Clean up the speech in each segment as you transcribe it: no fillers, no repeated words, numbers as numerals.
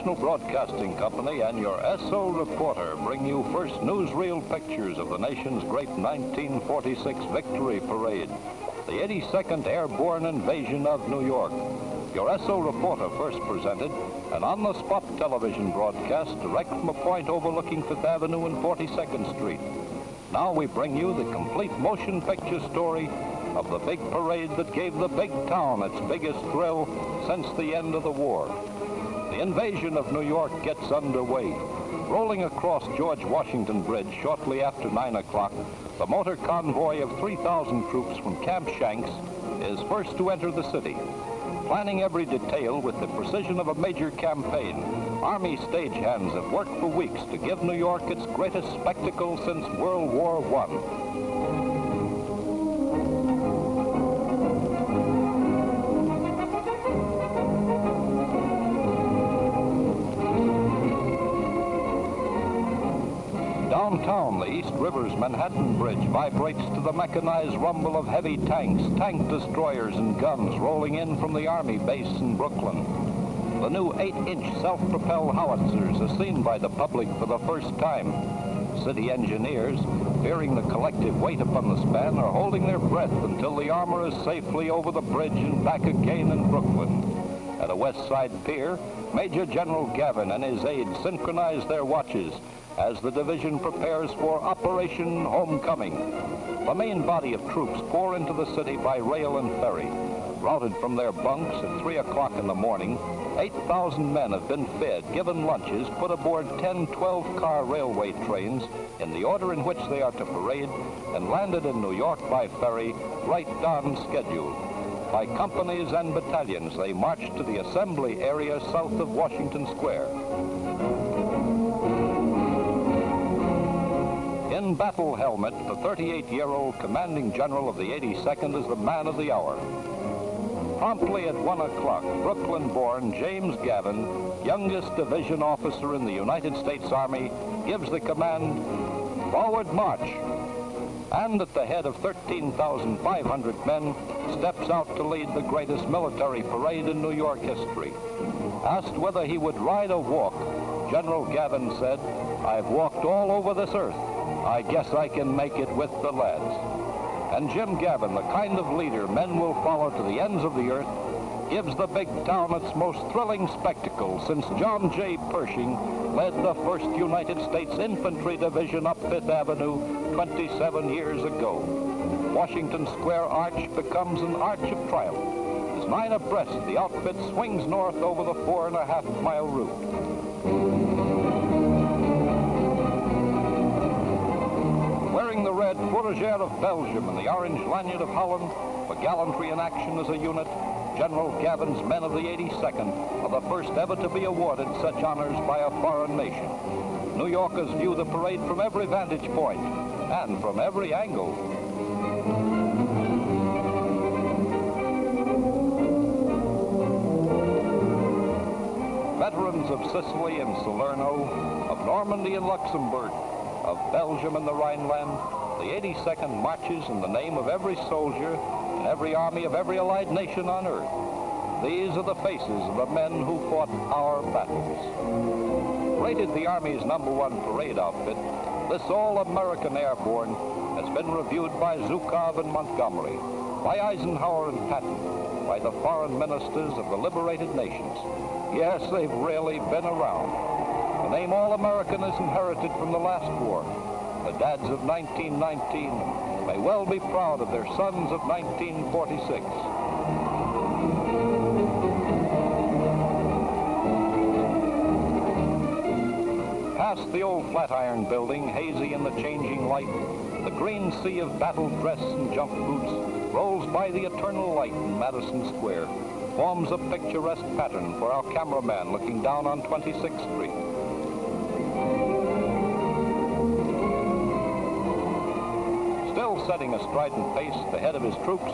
National Broadcasting Company and your SO reporter bring you first newsreel pictures of the nation's great 1946 Victory Parade, the 82nd Airborne Invasion of New York. Your SO reporter first presented an on-the-spot television broadcast direct from a point overlooking Fifth Avenue and 42nd Street. Now we bring you the complete motion picture story of the big parade that gave the big town its biggest thrill since the end of the war. The invasion of New York gets underway. Rolling across George Washington Bridge shortly after 9 o'clock, the motor convoy of 3,000 troops from Camp Shanks is first to enter the city. Planning every detail with the precision of a major campaign, Army stagehands have worked for weeks to give New York its greatest spectacle since World War I. Downtown, the East River's Manhattan Bridge vibrates to the mechanized rumble of heavy tanks, tank destroyers, and guns rolling in from the Army base in Brooklyn. The new 8-inch self-propelled howitzers are seen by the public for the first time. City engineers, fearing the collective weight upon the span, are holding their breath until the armor is safely over the bridge and back again in Brooklyn. At a West Side pier, Major General Gavin and his aides synchronize their watches as the division prepares for Operation Homecoming. The main body of troops pour into the city by rail and ferry. Routed from their bunks at 3 o'clock in the morning, 8,000 men have been fed, given lunches, put aboard 10 12-car railway trains in the order in which they are to parade, and landed in New York by ferry right on schedule. By companies and battalions, they march to the assembly area south of Washington Square. In battle helmet, the 38-year-old commanding general of the 82nd is the man of the hour. Promptly at 1 o'clock, Brooklyn-born James Gavin, youngest division officer in the United States Army, gives the command, "Forward march!" And at the head of 13,500 men, steps out to lead the greatest military parade in New York history. Asked whether he would ride or walk, General Gavin said, "I've walked all over this earth. I guess I can make it with the lads." And Jim Gavin, the kind of leader men will follow to the ends of the earth, gives the big town its most thrilling spectacle since John J. Pershing led the 1st United States Infantry Division up Fifth Avenue 27 years ago. Washington Square Arch becomes an arch of triumph. As 9 abreast, the outfit swings north over the 4.5-mile route. Wearing the red fourragère of Belgium and the orange lanyard of Holland, for gallantry in action as a unit, General Gavin's men of the 82nd are the first ever to be awarded such honors by a foreign nation. New Yorkers view the parade from every vantage point and from every angle. Veterans of Sicily and Salerno, of Normandy and Luxembourg, of Belgium and the Rhineland, the 82nd marches in the name of every soldier and every army of every allied nation on earth. These are the faces of the men who fought our battles. Rated the Army's #1 parade outfit, this all-American Airborne has been reviewed by Zhukov and Montgomery, by Eisenhower and Patton, by the foreign ministers of the liberated nations. Yes, they've really been around. The name All-American is inherited from the last war. The dads of 1919 may well be proud of their sons of 1946. Past the old Flatiron building, hazy in the changing light, the green sea of battle dress and jump boots rolls by the eternal light in Madison Square, forms a picturesque pattern for our cameraman looking down on 26th Street. Still setting a strident pace at the head of his troops,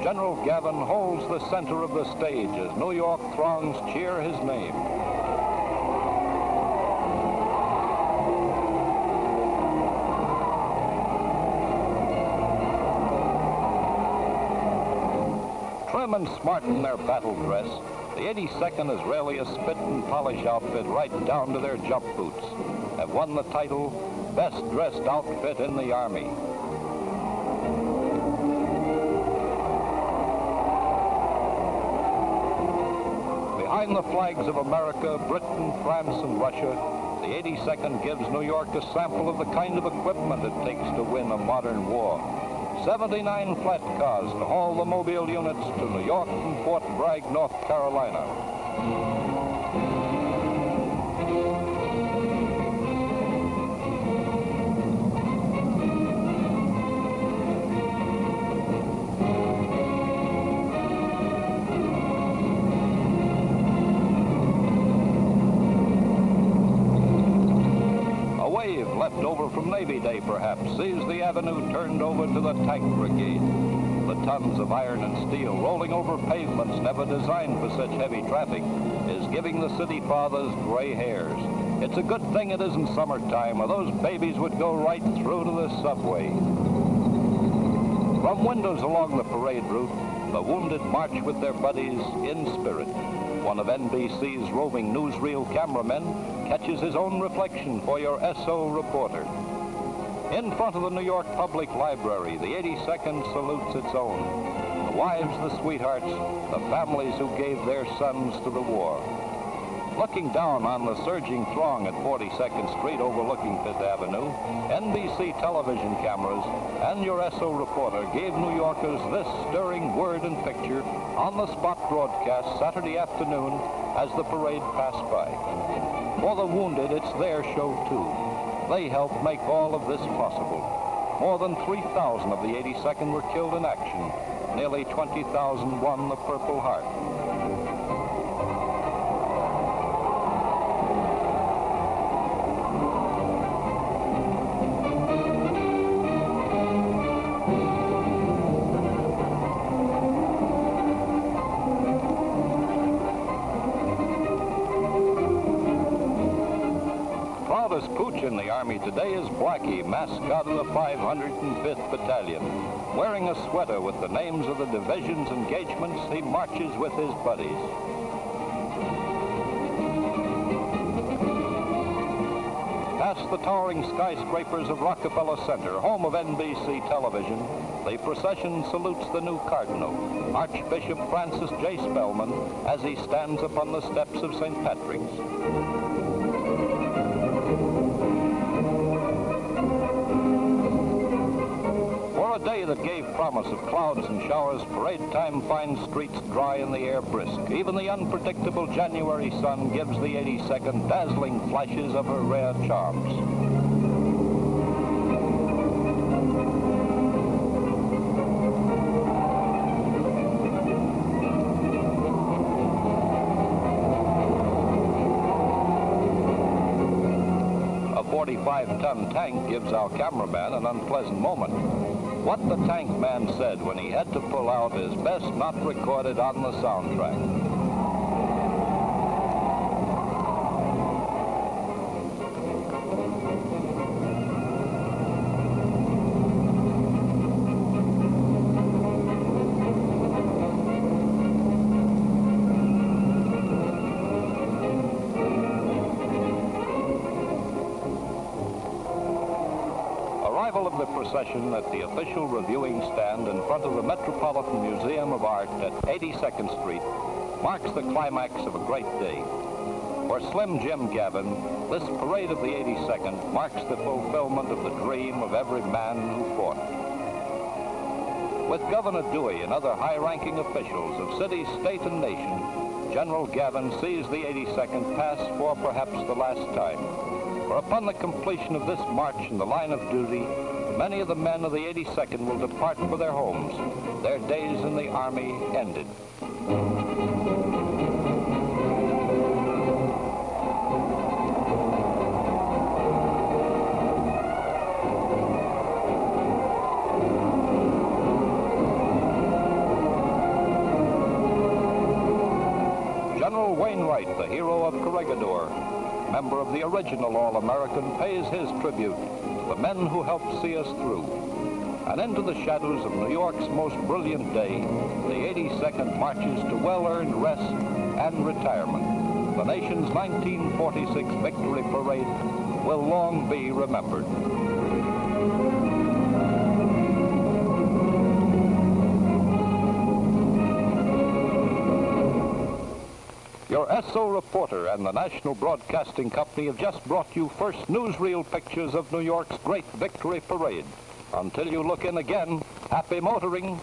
General Gavin holds the center of the stage as New York throngs cheer his name. Trim and smart in their battle dress, The 82nd is really a spit and polish outfit right down to their jump boots. Have won the title Best Dressed Outfit in the Army. Behind the flags of America, Britain, France, and Russia, the 82nd gives New York a sample of the kind of equipment it takes to win a modern war. 79 flat cars to haul the mobile units to New York from Fort Bragg, North Carolina. Left over from Navy Day, perhaps, sees the avenue turned over to the tank brigade. The tons of iron and steel rolling over pavements never designed for such heavy traffic is giving the city fathers gray hairs. It's a good thing it isn't summertime, or those babies would go right through to the subway. From windows along the parade route, the wounded march with their buddies in spirit. One of NBC's roving newsreel cameramen catches his own reflection for your SO reporter. In front of the New York Public Library, the 82nd salutes its own. The wives, the sweethearts, the families who gave their sons to the war. Looking down on the surging throng at 42nd Street overlooking Fifth Avenue, NBC television cameras and your SO reporter gave New Yorkers this stirring word and picture on the spot broadcast Saturday afternoon as the parade passed by. For the wounded, it's their show too. They helped make all of this possible. More than 3,000 of the 82nd were killed in action. Nearly 20,000 won the Purple Heart. Proudest pooch in the Army today is Blackie, mascot of the 505th Battalion. Wearing a sweater with the names of the division's engagements, he marches with his buddies. Past the towering skyscrapers of Rockefeller Center, home of NBC television, the procession salutes the new Cardinal, Archbishop Francis J. Spellman, as he stands upon the steps of St. Patrick's. For a day that gave promise of clouds and showers, parade time finds streets dry and the air brisk. Even the unpredictable January sun gives the 82nd dazzling flashes of her rare charms. A 45-ton tank gives our cameraman an unpleasant moment. What the tank man said when he had to pull out is best not recorded on the soundtrack. Arrival of the procession at the official reviewing stand in front of the Metropolitan Museum of Art at 82nd Street marks the climax of a great day. For Slim Jim Gavin, this parade of the 82nd marks the fulfillment of the dream of every man who fought. With Governor Dewey and other high-ranking officials of city, state, and nation, General Gavin sees the 82nd pass for perhaps the last time. For upon the completion of this march in the line of duty, many of the men of the 82nd will depart for their homes. Their days in the Army ended. General Wainwright, the hero of Corregidor, member of the original All-American, pays his tribute to the men who helped see us through. And into the shadows of New York's most brilliant day, the 82nd marches to well-earned rest and retirement, the nation's 1946 Victory Parade will long be remembered. Your SO reporter and the National Broadcasting Company have just brought you first newsreel pictures of New York's great Victory Parade. Until you look in again, happy motoring.